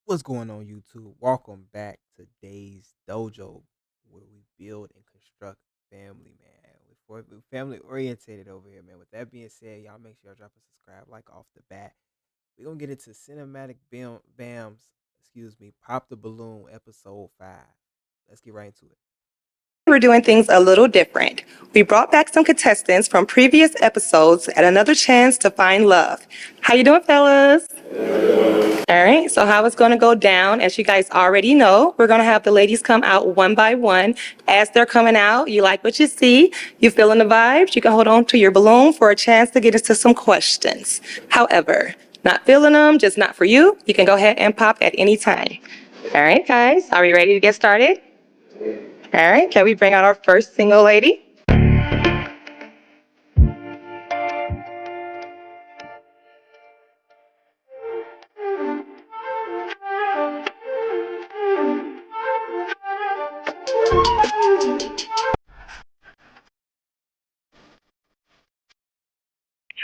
What's going on, YouTube? Welcome back to Days Dojo, where we build and construct family, man. We're family orientated over here, man. With that being said, y'all make sure y'all drop a subscribe, like off the bat. We're gonna get into cinematic bams, Pop the Balloon, episode 5. Let's get right into it. We're doing things a little different. We brought back some contestants from previous episodes and another chance to find love. How you doing, fellas? All right, so how it's going to go down, as you guys already know, we're going to have the ladies come out one by one. As they're coming out, you like what you see, you feeling the vibes, you can hold on to your balloon for a chance to get into some questions. However, not feeling them, just not for you, you can go ahead and pop at any time. All right, guys, are we ready to get started? All right, can we bring out our first single lady?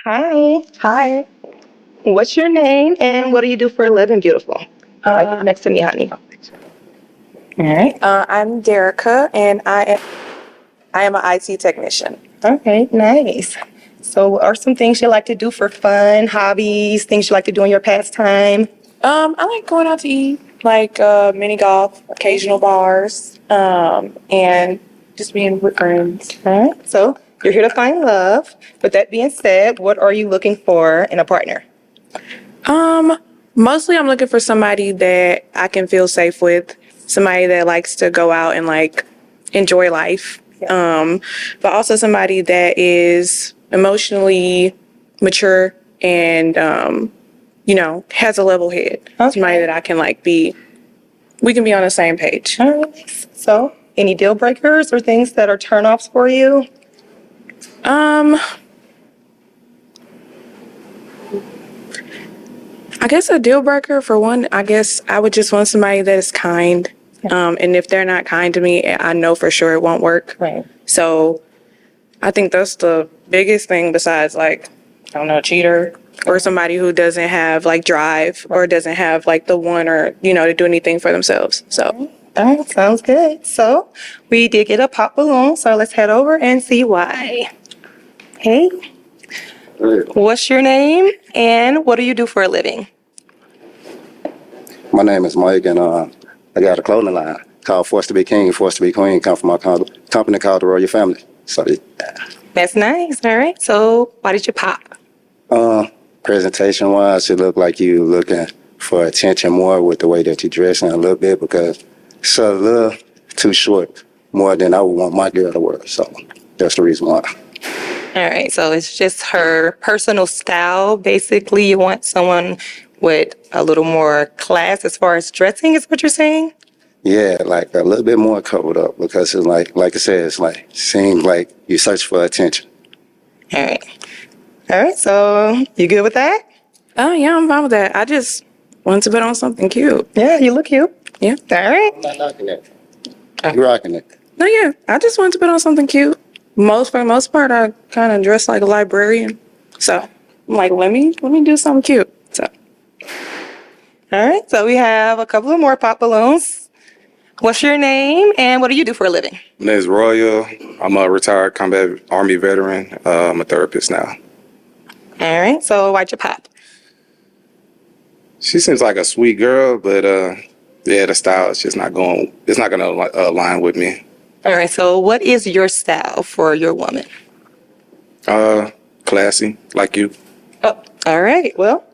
Hi. Hi. What's your name and what do you do for a living, beautiful? Right next to me, honey. All right. I'm Derica, and I am an IT technician. Okay, nice. So what are some things you like to do for fun, hobbies, things you like to do in your pastime? I like going out to eat, like mini golf, occasional bars, and just being with friends. All right. So you're here to find love. With that being said, what are you looking for in a partner? Um, Mostly I'm looking for somebody that I can feel safe with, somebody that likes to go out and like enjoy life. But also somebody that is emotionally mature and has a level head. Okay. Somebody that I can we can be on the same page. All right. So any deal breakers or things that are turnoffs for you? Um, I guess a deal breaker for one, I guess I would just want somebody that is kind. And if they're not kind to me, I know for sure it won't work. Right. So I think that's the biggest thing besides I don't know, a cheater or somebody who doesn't have drive or doesn't have the one or, to do anything for themselves. So. All right, sounds good. So we did get a pop balloon, so let's head over and see why. Hey, what's your name and what do you do for a living? My name is Mike, and I got a clothing line called Forced to Be King, Forced to Be Queen. Come from my company called the Royal Family. So, That's nice. All right. So why did you pop? presentation-wise, it looked like you looking for attention more with the way that you dressing a little bit because it's a little too short, more than I would want my girl to wear. So that's the reason why. All right. So it's just her personal style. Basically, you want someone with a little more class as far as dressing, is what you're saying? Yeah, like a little bit more covered up because it's like I said, it's like seems like you search for attention. All right. All right. So you good with that? Oh, yeah, I'm fine with that. I just wanted to put on something cute. Yeah, you look cute. Yeah. All right. I'm not knocking it. You rocking it. No, yeah, I just wanted to put on something cute. For the most part, I kind of dress like a librarian. So I'm like, let me do something cute. So. All right. So we have a couple of more pop balloons. What's your name and what do you do for a living? My name is Royal. I'm a retired combat Army veteran. I'm a therapist now. All right. So why'd you pop? She seems like a sweet girl, but yeah, the style is just not going. It's not going to align with me. All right. So what is your style for your woman? Classy, like you. Oh, all right. Well,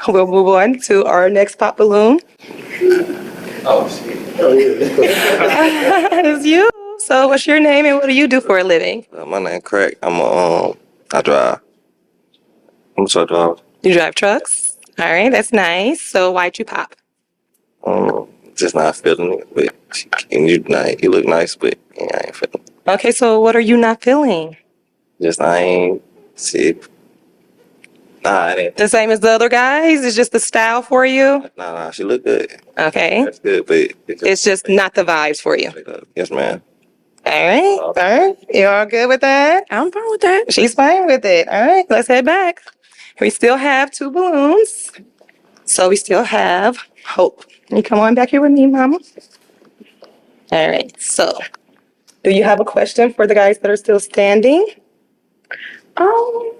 we'll move on to our next pop balloon. Oh, shit. It's you. So what's your name and what do you do for a living? My name Craig. I drive. I'm a truck driver. You drive trucks. All right. That's nice. So why'd you pop? Just not feeling it, but you look nice, but yeah, I ain't feeling it. Okay. So what are you not feeling? Just I ain't see. Nah, it ain't. The same as the other guys? It's just the style for you? Nah, she look good. Okay. That's good, but It's just not the vibes for you. Yes, ma'am. All right. All right. You all good with that? I'm fine with that. She's fine with it. All right. Let's head back. We still have two balloons. So we still have Hope. You come on back here with me, Mama. All right. So, do you have a question for the guys that are still standing? Um,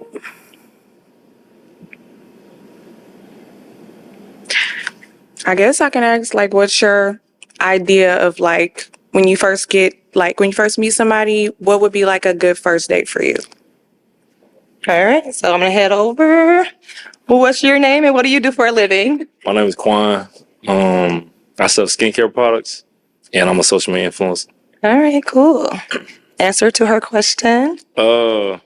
I guess I can ask like, what's your idea of like when you first meet somebody, what would be like a good first date for you? All right. So I'm gonna head over. What's your name and what do you do for a living? My name is Quan. I sell skincare products, and I'm a social media influencer. All right. Cool. Answer to her question. I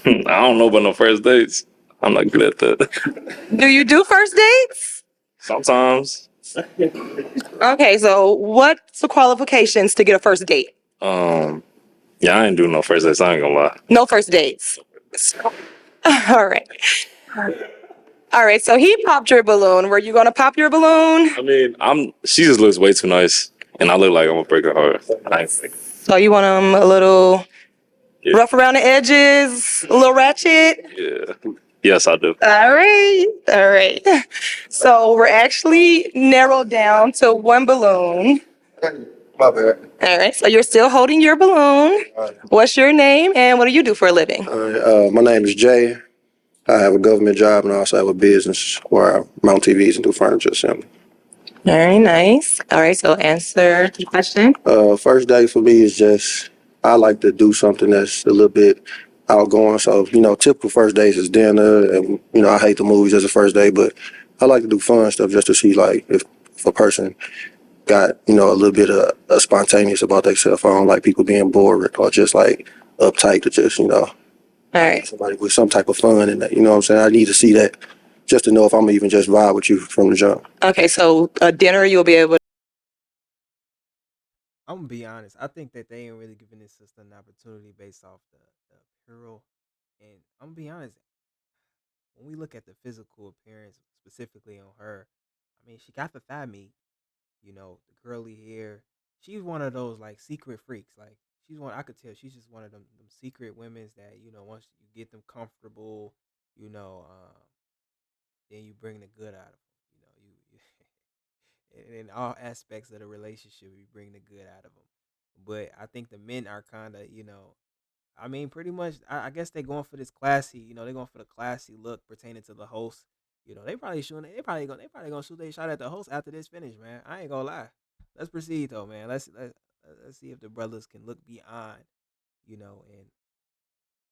don't know about no first dates. I'm not good at that. Do you do first dates? Sometimes, Okay. So what's the qualifications to get a first date? um, yeah, I ain't doing no first dates. I ain't gonna lie. No first dates. All right. All right. So he popped your balloon. Were you gonna pop your balloon? I mean, She just looks way too nice, and I look like I'm gonna break her heart. I ain't think. So you want him a little Yeah, rough around the edges, a little ratchet? yeah. Yes, I do. All right. All right. So we're actually narrowed down to one balloon. My bad. All right. So you're still holding your balloon. What's your name and what do you do for a living? My name is Jay. I have a government job and I also have a business where I mount TVs and do furniture assembly. Very nice. All right. So answer the question. First day for me is just I like to do something that's a little bit outgoing. So typical first days is dinner, and I hate the movies as a first day, but I like to do fun stuff just to see like if a person got a little bit of spontaneous about themselves. I don't like people being bored or just like uptight to just All right. somebody with some type of fun in that. You know what I'm saying? I need to see that just to know if I'm gonna even just vibe with you from the jump. Okay. So dinner, you'll be able. I'm gonna be honest. I think that they ain't really giving this sister an opportunity based off the apparel. And I'm gonna be honest, when we look at the physical appearance specifically on her, I mean, she got the thigh meat, the curly hair. She's one of those like secret freaks. Like she's one I could tell she's just one of them secret women's that, once you get them comfortable, you know, then you bring the good out of them. In all aspects of the relationship, you bring the good out of them. But I think the men are kind of, I mean, pretty much. I guess they're going for this classy. They're going for the classy look pertaining to the host. They probably shooting. They probably gonna shoot their shot at the host after this finish, man. I ain't gonna lie. Let's proceed though, man. Let's see if the brothers can look beyond, and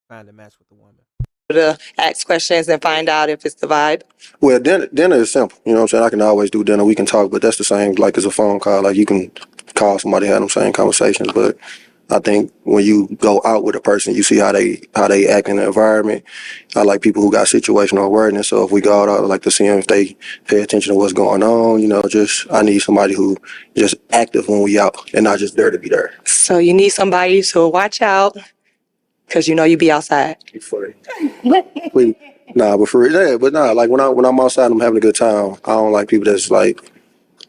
find a match with the woman. To ask questions and find out if it's the vibe. Well, dinner is simple. You know what I'm saying? I can always do dinner. We can talk, but that's the same like as a phone call. Like you can call somebody, have them same conversations. But I think when you go out with a person, you see how they act in the environment. I like people who got situational awareness. So if we go out, I like to see them if they pay attention to what's going on. Just I need somebody who just active when we out and not just there to be there. So you need somebody to watch out because you be outside. We, but for real, yeah, but nah, like when I'm outside, I'm having a good time. I don't like people that's like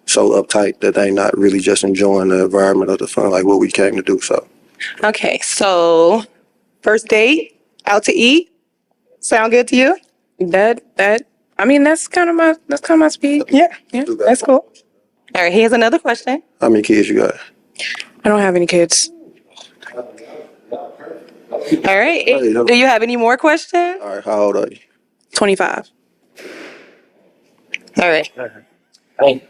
so uptight that they not really just enjoying the environment of the fun, like what we came to do. So Okay. So first date, out to eat. Sound good to you? That I mean, that's kind of my speed. Yeah. Yeah. That's cool. All right. Here's another question. how many kids you got? I don't have any kids. All right. Hey, Do you have any more questions? all right, how old are you? 25. All right.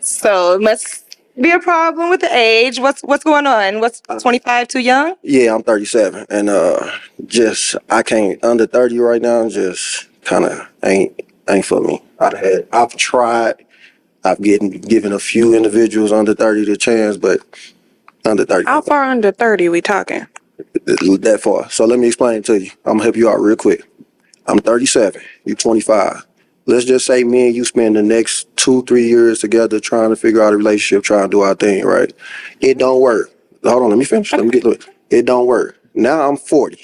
So it must be a problem with the age. What's going on? What's 25 too young? Yeah, I'm 37, and just I can't under 30 right now. Just kind of ain't for me. I've tried. I've given a few individuals under 30 the chance, but under 30 How far under 30 we talking? that far. So let me explain it to you. I'm gonna help you out real quick. I'm 37. You 25. Let's just say me and you spend the next 2-3 years together trying to figure out a relationship, trying to do our thing, right? It don't work. Hold on, let me finish. Let me get to it. It don't work. Now I'm 40.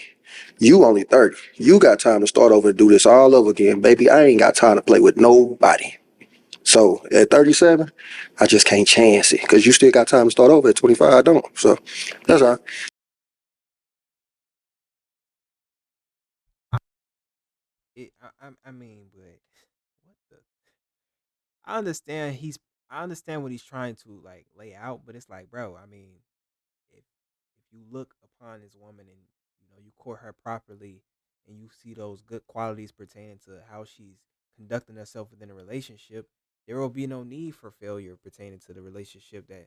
You only 30. You got time to start over and do this all over again, baby. I ain't got time to play with nobody. So at 37, I just can't chance it because you still got time to start over. At 25, I don't. So that's all. I mean, but what the? I understand I understand what he's trying to like lay out, but it's like, bro, I mean, if you look upon this woman and you court her properly and you see those good qualities pertaining to how she's conducting herself within a relationship, there will be no need for failure pertaining to the relationship that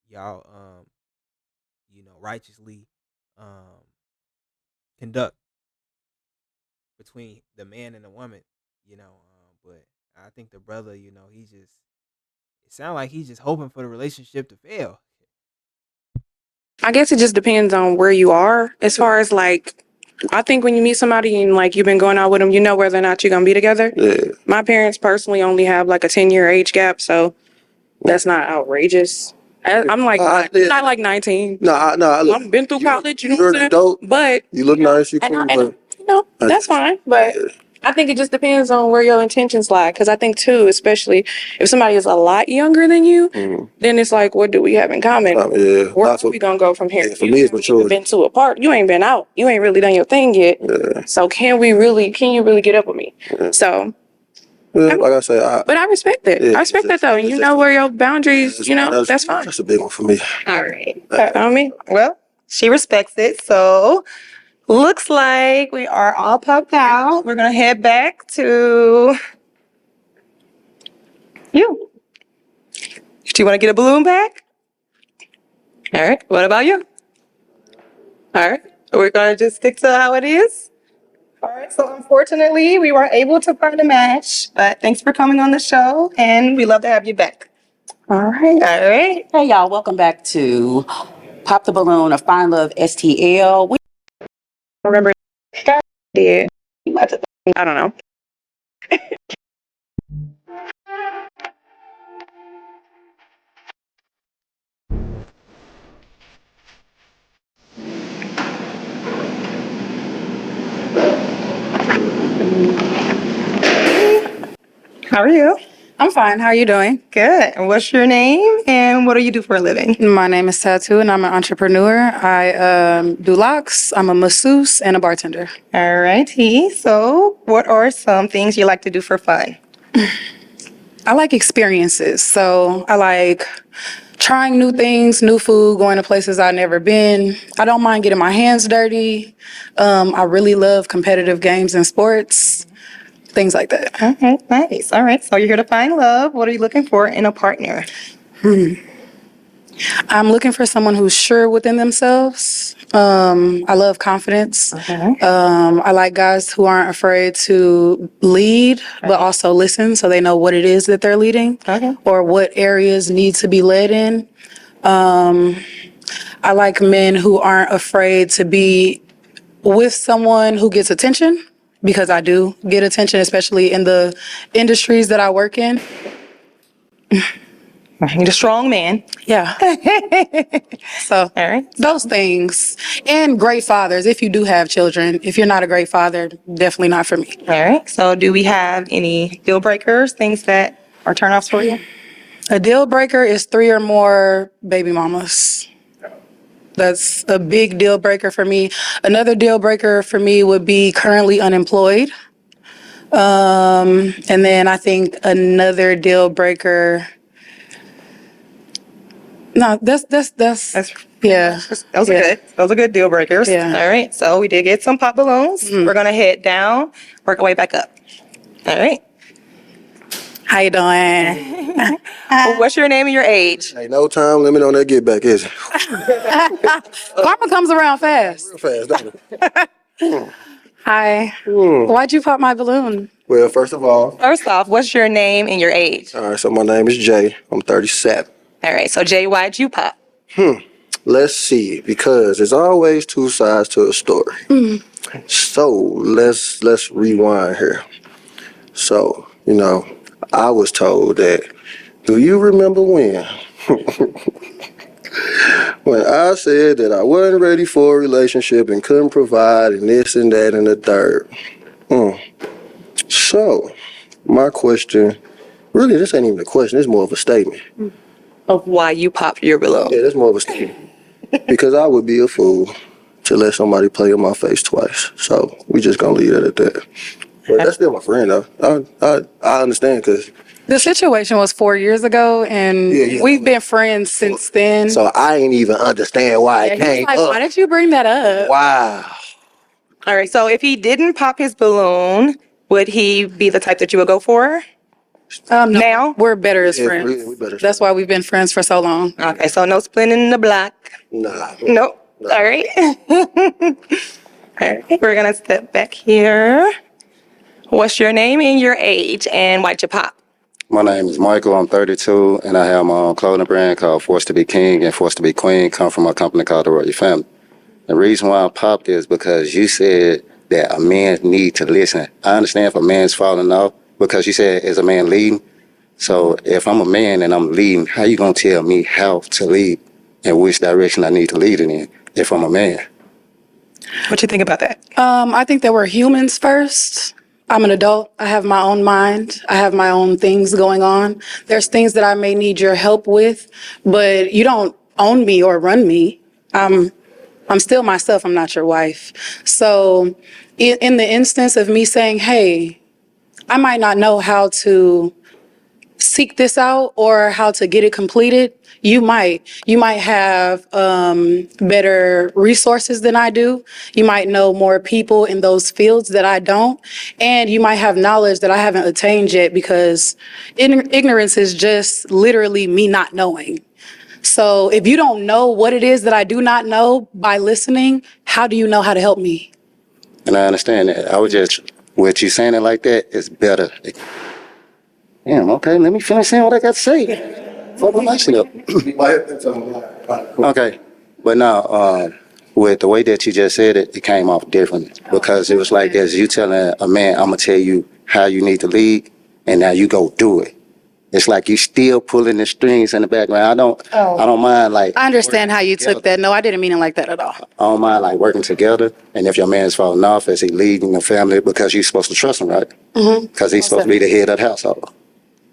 y'all righteously um conduct between the man and the woman, but I think the brother, he just it sounds like he's just hoping for the relationship to fail. I guess it just depends on where you are as far as like I think when you meet somebody and like you've been going out with them, you know whether or not you're gonna be together. Yeah. My parents personally only have like a 10-year age gap, so that's not outrageous. I'm like not like 19. I've been through college, you know what I'm saying? Dope. But You look nice. You cool, but that's fine. But I think it just depends on where your intentions lie. Because I think too, especially if somebody is a lot younger than you, then it's like, what do we have in common? yeah. Where are we gonna go from here? Yeah, for You me, it's haven't even maturity. been to a park. You ain't been out. You ain't really done your thing yet. Yeah. So can you really get up with me? So. Yeah, like I say, But I respect it. yeah, I respect that though. You know where your boundaries, that's fine. that's a big one for me. All right. I mean, Well, she respects it. So looks like we are all popped out. We're gonna head back to you. Do you want to get a balloon back? All right. What about you? All right. We're gonna just stick to how it is. All right. So unfortunately, we weren't able to find a match, but thanks for coming on the show, and we love to have you back. all right. All right. Hey y'all, welcome back to Pop the Balloon of Find Love STL. I remember I did. I don't know. How are you? I'm fine. How are you doing? Good. And what's your name and what do you do for a living? My name is Tattoo, and I'm an entrepreneur. I do locks. I'm a masseuse and a bartender. All righty. So, what are some things you like to do for fun? I like experiences, so I like trying new things, new food, going to places I've never been. I don't mind getting my hands dirty. I really love competitive games and sports, things like that. Okay, nice. All right. So, you're here to find love. What are you looking for in a partner? I'm looking for someone who's sure within themselves. I love confidence. I like guys who aren't afraid to lead, but also listen so they know what it is that they're leading or what areas need to be led in. I like men who aren't afraid to be with someone who gets attention because I do get attention, especially in the industries that I work in. You're a strong man. Yeah. So All right. those things and great fathers. If you do have children, if you're not a great father, definitely not for me. All right. So, do we have any deal breakers, things that are turnoffs for you? A deal breaker is 3 or more baby mamas. That's a big deal breaker for me. Another deal breaker for me would be currently unemployed. And then I think another deal breaker. No, that's yeah. Those are good. Those are good deal breakers. Yeah. All right. So, we did get some pop balloons. We're going to head down, work our way back up. All right. How you doing? What's your name and your age? Ain't no time limit on that get back, is it? Karma comes around fast. Real fast, don't it? Hi. Why'd you pop my balloon? Well, first of all, First off, what's your name and your age? all right, so my name is Jay. I'm 37. All right. So, Jay, why'd you pop? Let's see, because there's always two sides to a story. So let's rewind here. So, I was told that, do you remember when? When I said that I wasn't ready for a relationship and couldn't provide and this and that and the third. So, my question, really this ain't even a question, it's more of a statement. Of why you popped your balloon. Yeah, that's more of a statement. Because I would be a fool to let somebody play in my face twice. So we just gonna leave it at that. But that's still my friend though. I understand because The situation was 4 years ago, and we've been friends since then. So I ain't even understand why it Yeah, he's came like, up. why did you bring that up? Wow. All right. So if he didn't pop his balloon, would he be the type that you would go for? No, Now? we're better as Yeah, friends. we better. That's why we've been friends for so long. Okay. So no splitting the block. Nah. Nope. All right. All right. We're gonna step back here. What's your name and your age, and why'd you pop? My name is Michael. I'm 32, and I have my own clothing brand called Forced to Be King and Forced to Be Queen. Come from a company called the Royal Family. The reason why I popped is because you said that a man need to listen. I understand if a man's falling off because you said is a man leading. So if I'm a man and I'm leading, how you gonna tell me how to lead and which direction I need to lead it in if I'm a man? What you think about that? I think that we're humans first. I'm an adult. I have my own mind. I have my own things going on. There's things that I may need your help with, but you don't own me or run me. I'm still myself. I'm not your wife. So in the instance of me saying, hey, I might not know how to seek this out or how to get it completed, you might have better resources than I do. You might know more people in those fields that I don't, and you might have knowledge that I haven't attained yet because ignorance is just literally me not knowing. So if you don't know what it is that I do not know by listening, how do you know how to help me? And I understand that. I was just, with you saying it like that, it's better. Damn, okay, let me finish saying what I got to say. Fuck my shit up. Okay, but now, with the way that you just said it, it came off different because it was like this: you telling a man, "I'm gonna tell you how you need to lead," and now you go do it. It's like you still pulling the strings in the background. I don't mind like. I understand how you took that. No, I didn't mean it like that at all. I don't mind like working together, and if your man's falling off, is he leading the family because you're supposed to trust him, right? Mm-hmm. Because he's supposed to be the head of the household.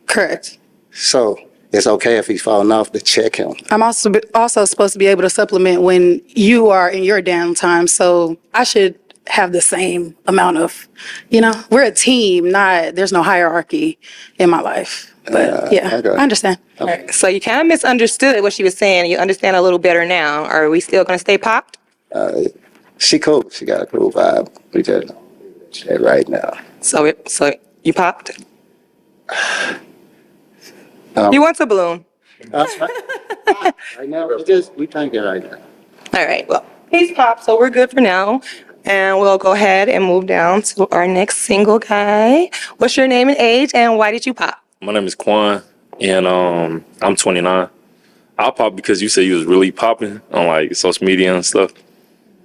Correct. So it's okay if he's falling off to check him. I'm also supposed to be able to supplement when you are in your downtime. So I should have the same amount of, we're a team, there's no hierarchy in my life. But yeah, okay. I understand. Okay. So you kind of misunderstood what she was saying. You understand a little better now. Are we still gonna stay popped? She cool. She got a cool vibe. We just check right now. So you popped? You want a balloon? That's right. Right now, we trying to get right now. All right. Well, he's popped, so we're good for now. And we'll go ahead and move down to our next single guy. What's your name and age, and why did you pop? My name is Quan, and I'm 29. I popped because you said you was really popping on like social media and stuff.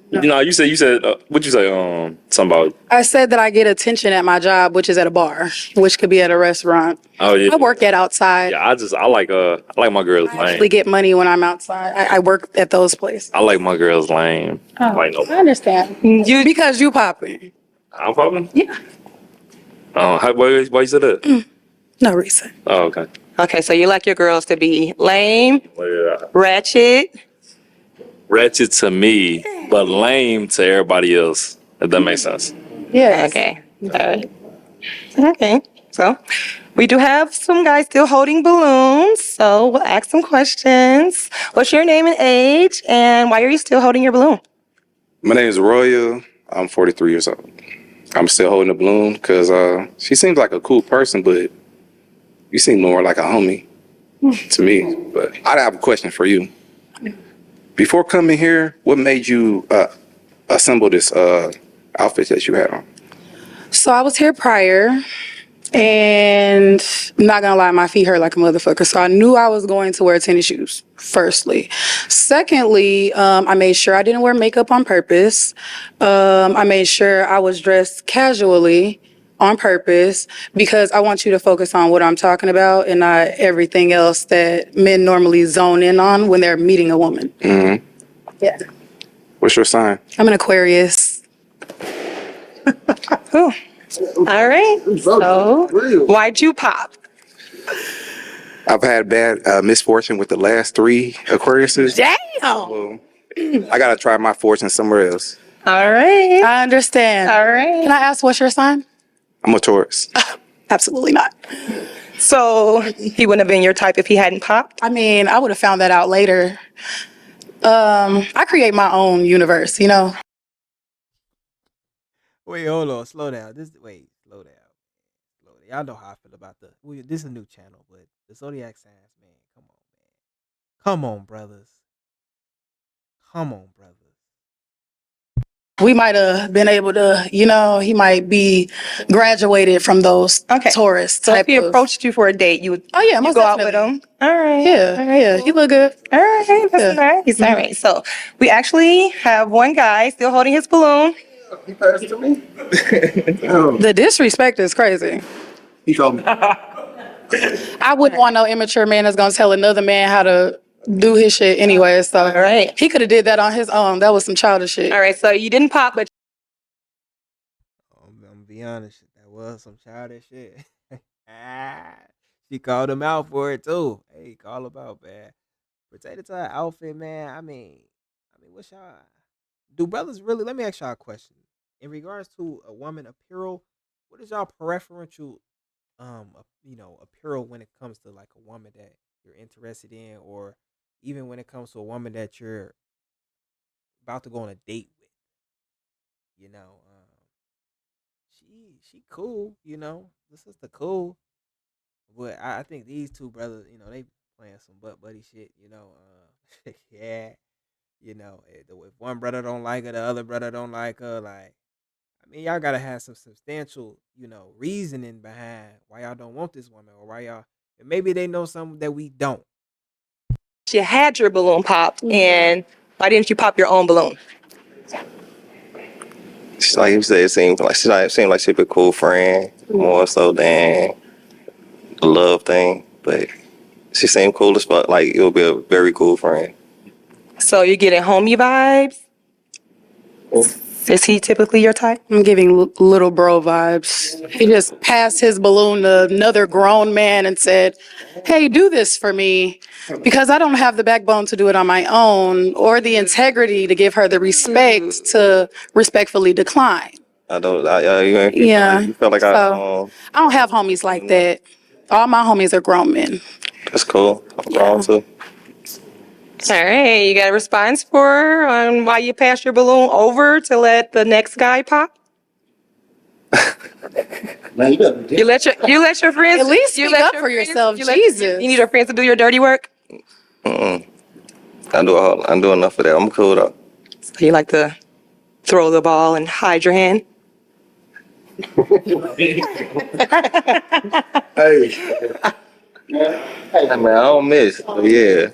No. You said what'd you say? Something about. I said that I get attention at my job, which is at a bar, which could be at a restaurant. Oh yeah. I work at outside. Yeah, I like my girls I lame. actually get money when I'm outside. I work at those places. I like my girls lame. Oh, Like no. I understand. Because you popping. I'm popping. Yeah. Why you said that? No reason. Oh, okay. Okay, so you like your girls to be lame, Well, yeah. ratchet To me, but lame to everybody else. If that makes sense. Yeah. Okay. All right. Okay. So we do have some guys still holding balloons. So we'll ask some questions. What's your name and age, and why are you still holding your balloon? My name is Roya. I'm 43 years old. I'm still holding the balloon because she seems like a cool person, but you seem more like a homie to me. But I have a question for you. Before coming here, what made you assemble this outfit that you had on? So I was here prior, and I'm not gonna lie, my feet hurt like a motherfucker. So I knew I was going to wear tennis shoes, firstly. Secondly, I made sure I didn't wear makeup on purpose. I made sure I was dressed casually on purpose because I want you to focus on what I'm talking about and not everything else that men normally zone in on when they're meeting a woman. Mm-hmm. Yeah. What's your sign? I'm an Aquarius. All right. So why'd you pop? I've had bad misfortune with the last 3 Aquariuses. Damn. Well, I gotta try my fortune somewhere else. All right. I understand. All right. Can I ask what's your sign? I'm a Taurus. Absolutely not. So he wouldn't have been your type if he hadn't popped? I mean, I would have found that out later. I create my own universe, you know? Wait, hold on, slow down. Slow down. Slow down. Y'all know how I feel about this is a new channel, but the zodiac signs, man. Come on, man. Come on, brothers. Come on, brothers. We might have been able to, you know, he might be graduated from those Taurus So if type he of. approached you for a date, you would Yeah, you most go out with definitely. him? All right. Yeah, All right. yeah, he look good. All right, that's nice. All right, so we actually have one guy still holding his balloon. He passed it to me. The disrespect is crazy. He told me. I wouldn't want no immature man that's gonna tell another man how to do his shit anyway. So All right. he could have did that on his own. That was some childish shit. All right, so you didn't pop, but I'm gonna be honest, that was some childish shit. She called him out for it too. Hey, call him out, man. Pertaining to her outfit, man. What's y'all? Do brothers really? Let me ask y'all a question. In regards to a woman apparel, what is y'all preferential, apparel when it comes to like a woman that you're interested in, or even when it comes to a woman that you're about to go on a date with? You know, she cool. You know, this is the cool. But I think these two brothers, they playing some butt buddy shit. Yeah. If one brother don't like her, the other brother don't like her. Like, y'all gotta have some substantial, reasoning behind why y'all don't want this woman, or why y'all. And maybe they know something that we don't. you had your balloon popped, and why didn't you pop your own balloon? She's like you said, it seemed like she'd be a cool friend more so than the love thing. But she seemed cool as fuck. Like it would be a very cool friend. So you're getting homie vibes? Is he typically your type? I'm giving little bro vibes. He just passed his balloon to another grown man and said, "Hey, do this for me," because I don't have the backbone to do it on my own or the integrity to give her the respect to respectfully decline. I don't. You feel like So I don't have homies like that. All my homies are grown men. That's cool. I'm grown too. All right, you got a response for her on why you passed your balloon over to let the next guy pop? You let your friends At least you speak let up your for friends- yourself, you let- Jesus. You need your friends to do your dirty work. I do enough of that. I'm cool though. So you like to throw the ball and hide your hand. Hey man, I don't miss. But yeah,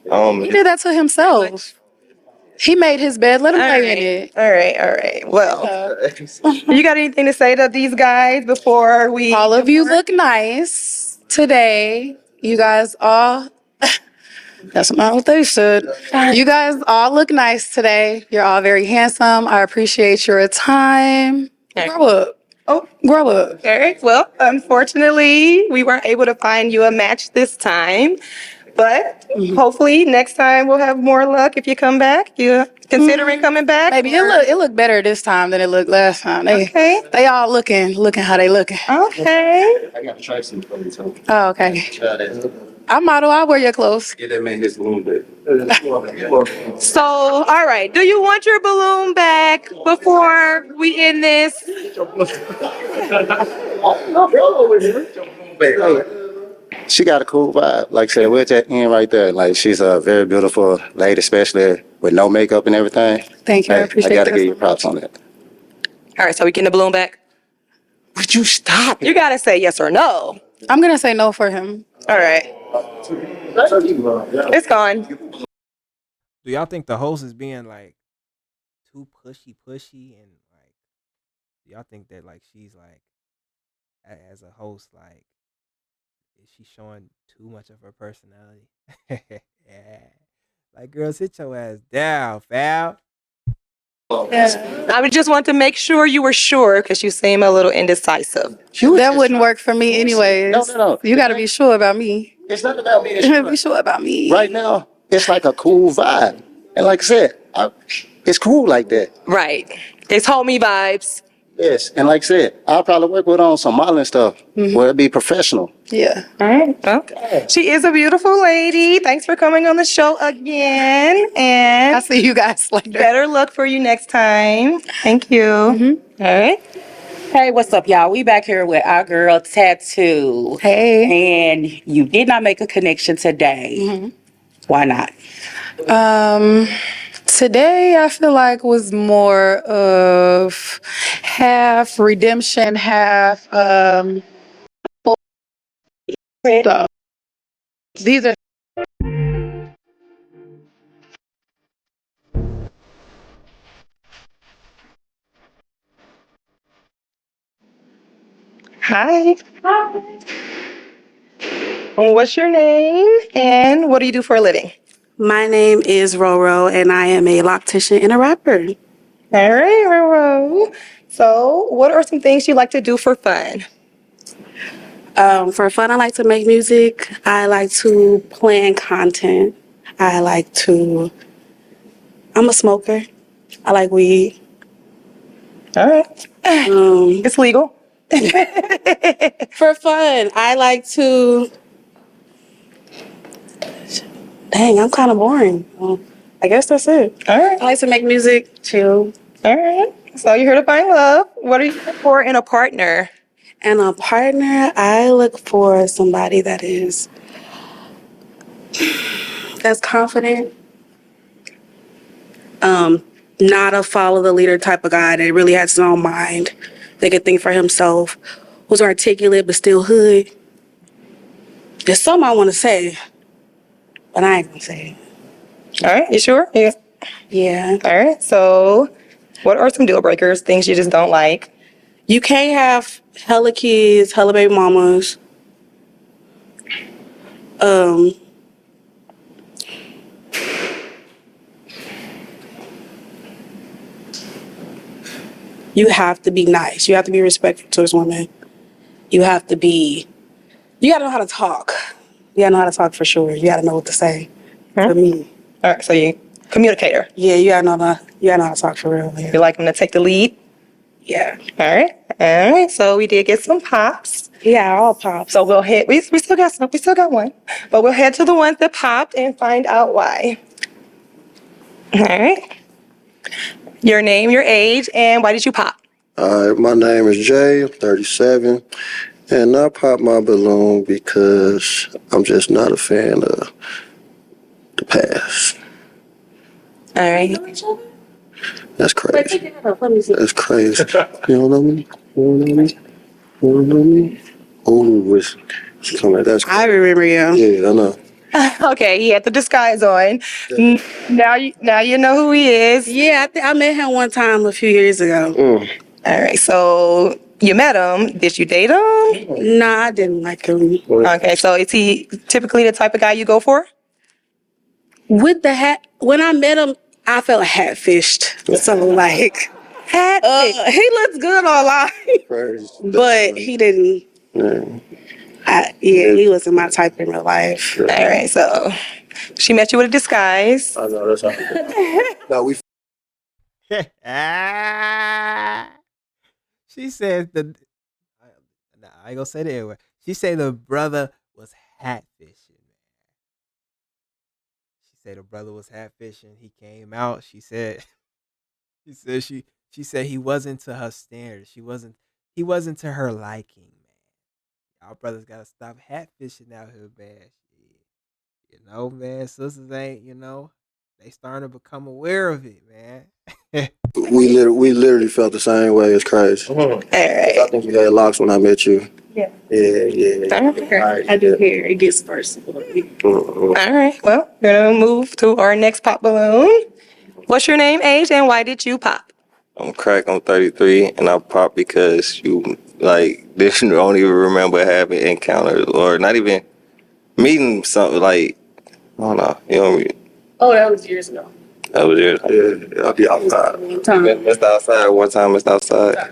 I don't He miss. did that to himself. He made his bed. Let him lay in it. All right. Well, you got anything to say to these guys before we? All of you look nice today. You guys all. That's not what they said. You guys all look nice today. You're all very handsome. I appreciate your time. Grow up. Oh, Grow up. all right. Well, unfortunately, we weren't able to find you a match this time, but hopefully next time we'll have more luck if you come back. You considering coming back? Maybe it look better this time than it looked last time. They all looking how they looking. Okay. I got to try some for you too. Oh, okay. Try that. I model. I wear your clothes. Get that man his balloon back. So, all right. Do you want your balloon back before we end this? She got a cool vibe. Like I said, we're at that end right there. Like she's a very beautiful lady, especially with no makeup and everything. Thank you. I Hey, appreciate I gotta that give so you props on that. All right. So we getting the balloon back? Would you stop You gotta say yes or no. I'm gonna say no for him. All right. It's gone. Do y'all think the host is being like too pushy, and like, do y'all think that like she's like as a host, like, is she showing too much of her personality? Yeah. Like, girl, sit your ass down, fam. I would just want to make sure you were sure because you seem a little indecisive. That wouldn't work for me anyways. No. You got to be sure about me. It's not about me. Be sure about me. Right now, it's like a cool vibe. And like I said, it's cool like that. Right. It's homie vibes. Yes, and like I said, I'll probably work with her on some modeling stuff where it be professional. Yeah. All right. Well, she is a beautiful lady. Thanks for coming on the show again. And I'll see you guys later. better luck for you next time. Thank you. All right. Hey, what's up, y'all? We back here with our girl Tattoo. Hey. And you did not make a connection today. Why not? Today I feel like was more of half redemption, half stuff. These are Hi. What's your name and what do you do for a living? My name is Roro, and I am a loctician and a rapper. All right, Roro. So, what are some things you like to do for fun? For fun, I like to make music. I like to plan content. I'm a smoker. I like weed. All right. It's legal. For fun, I like to. Dang, I'm kind of boring. I guess that's it. All right. I like to make music, chill. All right. So, you're here to find love. What are you looking for in a partner? And a partner, I look for somebody that's confident. Not a follow the leader type of guy that really has his own mind. That can think for himself. Who's articulate but still hood. There's something I want to say, but I ain't gonna say it. All right. You sure? Yeah. Yeah. All right. So, what are some deal breakers, things you just don't like? You can't have hella kids, hella baby mamas. You have to be nice. You have to be respectful towards women. You gotta know how to talk. You gotta know how to talk for sure. You gotta know what to say. For me. All right. So, you communicator. Yeah, you gotta know how to talk for real. Yeah. You like them to take the lead? Yeah. All right. All right. So, we did get some pops. Yeah, all pops. So, we'll head, we still got some, we still got one, but we'll head to the ones that popped and find out why. All right. Your name, your age, and why did you pop? All right, my name is Jay, I'm 37, and I popped my balloon because I'm just not a fan of the past. All right. That's crazy. That's crazy. You don't know me? You don't know me? You don't know me? Oh, it's something like that's crazy. I remember you. Yeah, I know. Okay, he had the disguise on. Now you know who he is. Yeah, I met him one time a few years ago. All right, so you met him. Did you date him? Nah, I didn't like him. Okay, so is he typically the type of guy you go for? With the hat, when I met him, I felt hatfished. So like, he looks good online, Crazy. but he didn't. He wasn't my type in real life. All right, so she met you with a disguise. I know, that's how. No, we She said nah, I ain't gonna say the N word. She said the brother was hatfishing. She said the brother was hatfishing. He came out. She said she said he wasn't to her standards. He wasn't to her liking, man. Y'all brothers gotta stop hatfishing out here, man. Shit. You know, man, sisters ain't, they starting to become aware of it, man. we literally felt the same way. It's crazy. All right. I think you had locks when I met you. Yeah. Yeah. Okay. Right. I do hear it gets personal. All right. Well, we're gonna move to our next pop balloon. What's your name, age, and why did you pop? I'm crack. I'm 33, and I pop because you don't even remember having encounters or not even meeting something like I don't know. You know what I mean? Oh, that was years ago. That was yours. Yeah, I'll be outside. Missed outside one time. Missed outside.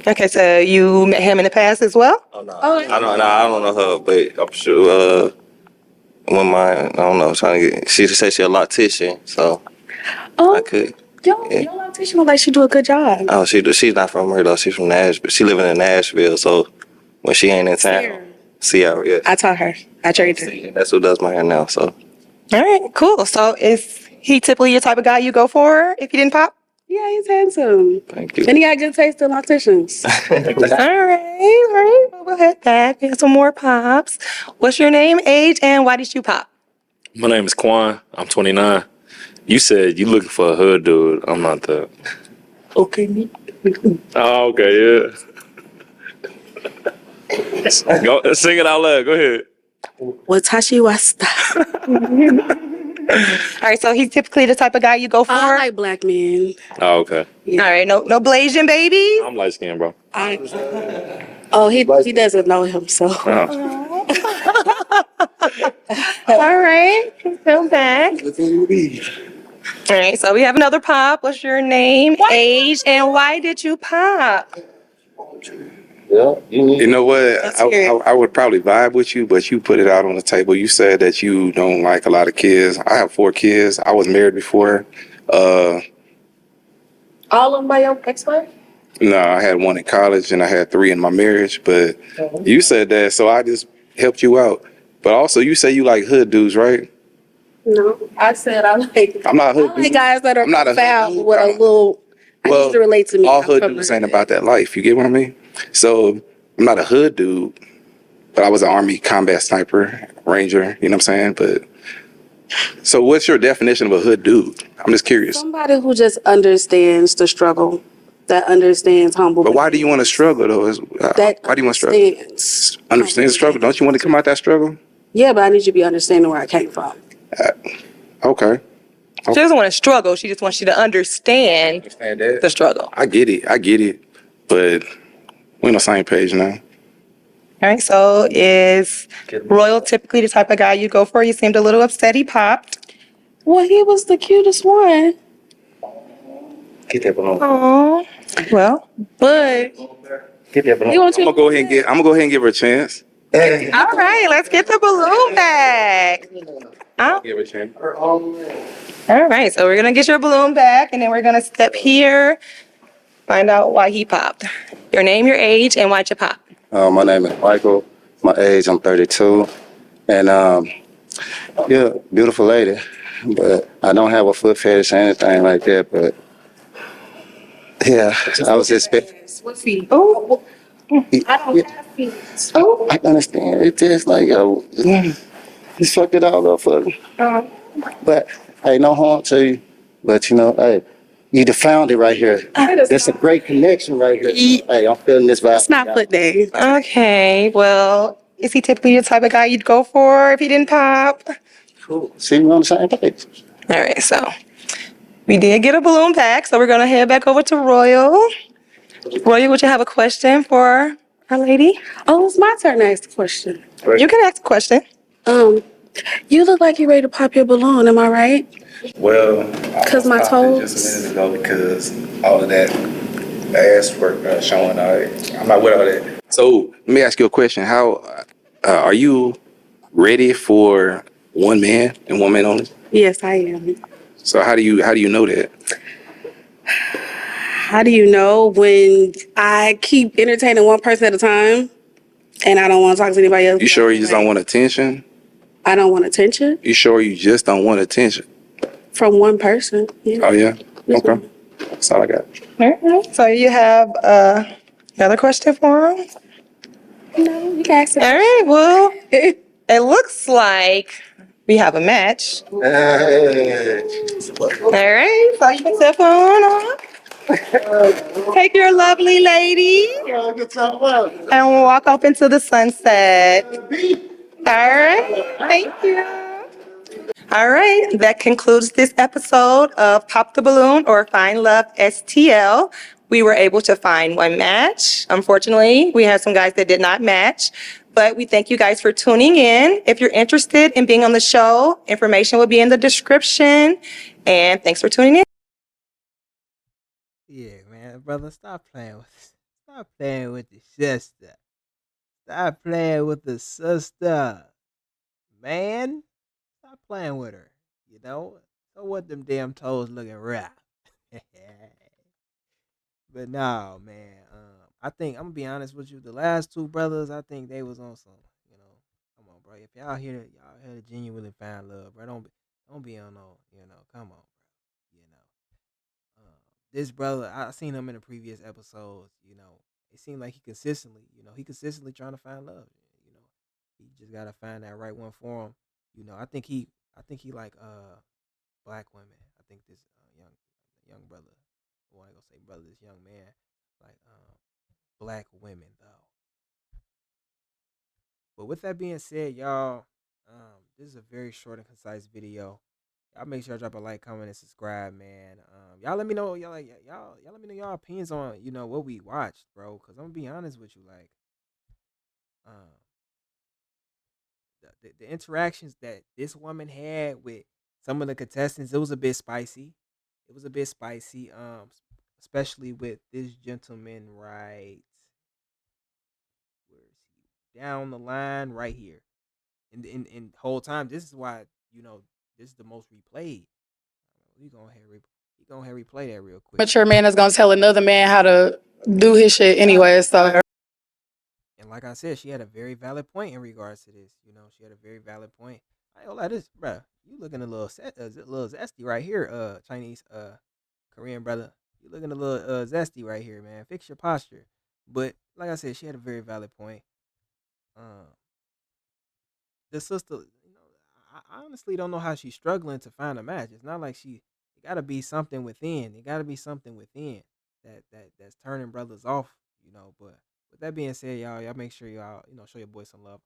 Okay, so you met him in the past as well? Oh no, I don't know her, but I'm sure. When I don't know, trying to get. She said she a loctician, so I could. Your lactation look like she do a good job. Oh, she's not from here though. She's from Nashville. She living in Nashville, so when she ain't in town, Sierra, yeah. I taught her. I trained her. That's who does my hair now. So All right, cool. So is he typically your type of guy you go for if you didn't pop? Yeah, he's handsome. thank you. And he got good taste in lactations. All right. Well, we'll head back. We have some more pops. What's your name, age, and why did you pop? My name is Quan. I'm 29. You said you looking for a hood dude. I'm not that. Okay. Oh, okay, yeah. Go sing it out loud. Go ahead. Watashi wasta. All right, so he's typically the type of guy you go for. I like black men. Oh, okay. All right, no Blasian babies. I'm light skinned, bro. Oh, he doesn't know himself. Oh. All right, come back. All right, so we have another pop. What's your name, age, and why did you pop? Yeah, You know what? Let's hear it. I would probably vibe with you, but you put it out on the table. You said that you don't like a lot of kids. I have 4 kids. I was married before. All of them by your ex-wife? No, I had 1 in college and I had 3 in my marriage. But you said that, so I just helped you out. But also, you say you like hood dudes, right? No, I said I like. I'm not a hood I like dude. guys that are I'm not a hood foul dude. with a little. I need you to relate to me. All I'm hood from dudes the ain't hood. about that life. You get what I mean? So I'm not a hood dude, but I was an Army combat sniper, ranger. You know what I'm saying? But so, what's your definition of a hood dude? I'm just curious. Somebody who just understands the struggle, that understands humble. But why do you want to struggle though? That Why do you want to struggle? understands. Understand the struggle? Don't you want to come out that struggle? Yeah, but I need you to be understanding where I came from. Okay. She doesn't want to struggle. She just wants you to understand Understand that. the struggle. I get it. But we're on the same page now. All right, so is Royal typically the type of guy you go for? You seemed a little upset he popped. Well, he was the cutest one. Get that balloon. Oh, well, But Get that balloon. you want I'm gonna go ahead and give her a chance. all right, let's get the balloon back. Give her a chance. All right, so we're gonna get your balloon back, and then we're gonna step here, find out why he popped. Your name, your age, and why'd you pop? My name is Michael. My age, I'm 32. And yeah, beautiful lady. But I don't have a foot fetish or anything like that. But yeah, I was expecting. What feet? Oh, I don't have feet. oh. I understand. It's just like, yo, just fucked it all up for me. But hey, no harm to you. But you know, hey, you found it right here. That's a great connection right here. Hey, I'm feeling this vibe. It's not foot day. Okay, well, is he typically the type of guy you'd go for if he didn't pop? Cool. See, we on the same page. All right, so we did get a balloon pack, so we're gonna head back over to Royal. Royal, would you have a question for our lady? Oh, it's my turn to ask the question. You can ask a question. You look like you're ready to pop your balloon. Am I right? Well, Cause my toes. just a minute ago because all of that ass work showing. I'm not with all that. So let me ask you a question. How are you ready for one man and one man only? Yes, I am. So how do you know that? How do you know when I keep entertaining one person at a time and I don't want to talk to anybody else? You sure you just don't want attention? I don't want attention You sure you just don't want attention? from one person. Yeah. Oh yeah. Yes, Okay. ma'am. That's all I got. All right, so you have another question for him? No, you can ask All it. right, well, it looks like we have a match. All right, so you can step on off. Take your lovely lady and walk off into the sunset. All right, thank you. All right, that concludes this episode of Pop the Balloon or Find Love STL. We were able to find one match. Unfortunately, we had some guys that did not match, but we thank you guys for tuning in. If you're interested in being on the show, information will be in the description. And thanks for tuning in. Yeah, man, brother, stop playing with the sister. Stop playing with the sister, man. Stop playing with her. You know, so what them damn toes looking rough. But nah, man. I think I'm gonna be honest with you. The last two brothers, I think they was on some. You know, come on, bro. If y'all here to genuinely find love, bro. Don't be on no. You know, come on, bro. You know, this brother, I seen him in the previous episodes. You know, it seemed like he consistently trying to find love. You know, he just gotta find that right one for him. You know, I think he like black women. I think this young brother, well, I ain't gonna say brother, this young man, like black women though. But with that being said, y'all, this is a very short and concise video. Y'all make sure y'all drop a like, comment, and subscribe, man. Y'all let me know y'all let me know y'all opinions on what we watched, bro. Cause I'm gonna be honest with you, like um the interactions that this woman had with some of the contestants, it was a bit spicy. It was a bit spicy, especially with this gentleman right. Where is he? Down the line, right here. And the whole time, this is why this is the most replayed. We gonna have he gonna have replay that real quick, Mature man. man is gonna tell another man how to do his shit anyway. So And like I said, she had a very valid point in regards to this. You know, she had a very valid point. I ain't like this, bro. You looking a little little zesty right here, Chinese, Korean brother. You looking a little zesty right here, man. Fix your posture. But like I said, she had a very valid point. Um, the sister, I honestly don't know how she's struggling to find a match. It's not like it gotta be something within. It gotta be something within that's turning brothers off. But with that being said, y'all make sure y'all show your boy some love.